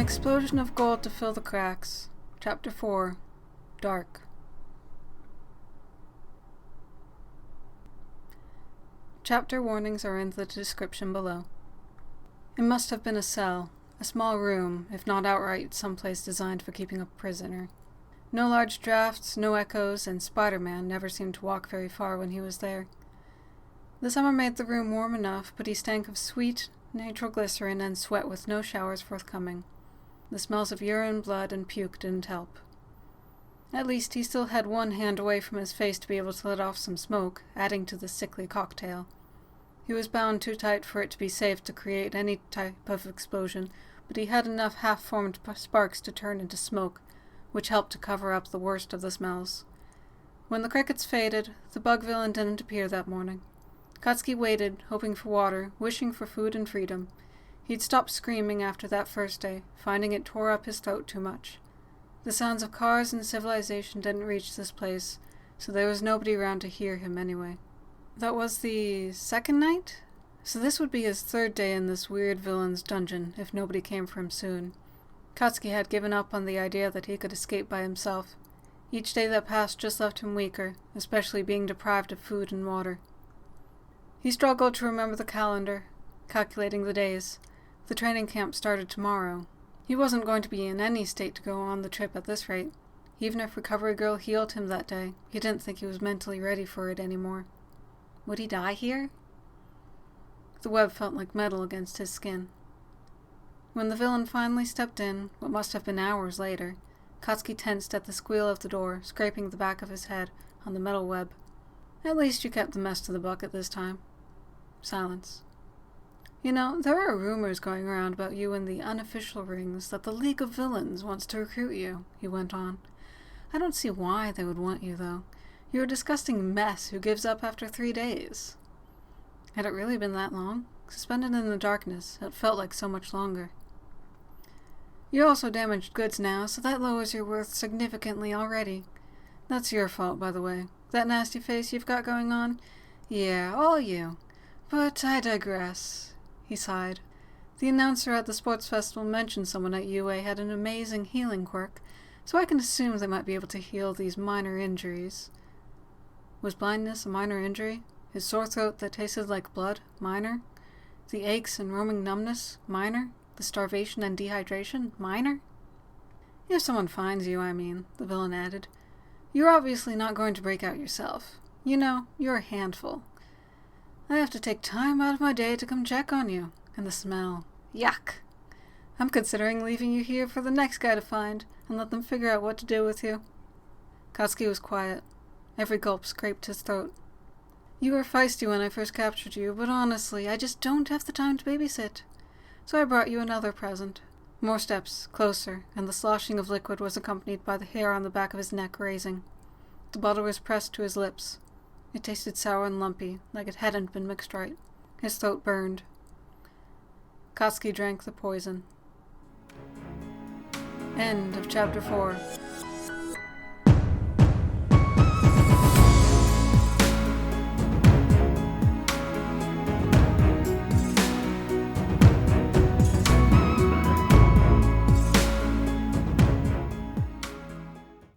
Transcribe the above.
explosion of gold to fill the cracks. Chapter 4. Dark. Chapter warnings are in the description below. It must have been a cell, a small room, if not outright someplace designed for keeping a prisoner. No large drafts, no echoes, and Spider-Man never seemed to walk very far when he was there. The summer made the room warm enough, but he stank of sweet, nitroglycerin and sweat with no showers forthcoming. The smells of urine, blood, and puke didn't help. At least he still had one hand away from his face to be able to let off some smoke, adding to the sickly cocktail. He was bound too tight for it to be safe to create any type of explosion, but he had enough half-formed sparks to turn into smoke, which helped to cover up the worst of the smells. When the crickets faded, the bug villain didn't appear that morning. Katsuki waited, hoping for water, wishing for food and freedom. He'd stopped screaming after that first day, finding it tore up his throat too much. The sounds of cars and civilization didn't reach this place, so there was nobody around to hear him anyway. That was the second night? So this would be his third day in this weird villain's dungeon, if nobody came for him soon. Katsuki had given up on the idea that he could escape by himself. Each day that passed just left him weaker, especially being deprived of food and water. He struggled to remember the calendar, calculating the days. The training camp started tomorrow. He wasn't going to be in any state to go on the trip at this rate. Even if Recovery Girl healed him that day, he didn't think he was mentally ready for it anymore. Would he die here? The web felt like metal against his skin. When the villain finally stepped in, what must have been hours later, Katsuki tensed at the squeal of the door, scraping the back of his head on the metal web. At least you kept the mess to the bucket this time. Silence. You know, there are rumors going around about you in the unofficial rings that the League of Villains wants to recruit you, he went on. I don't see why they would want you, though. You're a disgusting mess who gives up after 3 days. Had it really been that long? Suspended in the darkness, it felt like so much longer. You're also damaged goods now, so that lowers your worth significantly already. That's your fault, by the way. That nasty face you've got going on? Yeah, all you. But I digress. He sighed. The announcer at the sports festival mentioned someone at UA had an amazing healing quirk, so I can assume they might be able to heal these minor injuries. Was blindness a minor injury? His sore throat that tasted like blood? Minor? The aches and roaming numbness? Minor? The starvation and dehydration? Minor? If someone finds you, I mean, the villain added. You're obviously not going to break out yourself. You know, you're a handful. I have to take time out of my day to come check on you. And the smell. Yuck! I'm considering leaving you here for the next guy to find, and let them figure out what to do with you. Katsuki was quiet. Every gulp scraped his throat. You were feisty when I first captured you, but honestly, I just don't have the time to babysit. So I brought you another present. More steps, closer, and the sloshing of liquid was accompanied by the hair on the back of his neck raising. The bottle was pressed to his lips. It tasted sour and lumpy, like it hadn't been mixed right. His throat burned. Katsuki drank the poison. End of Chapter 4.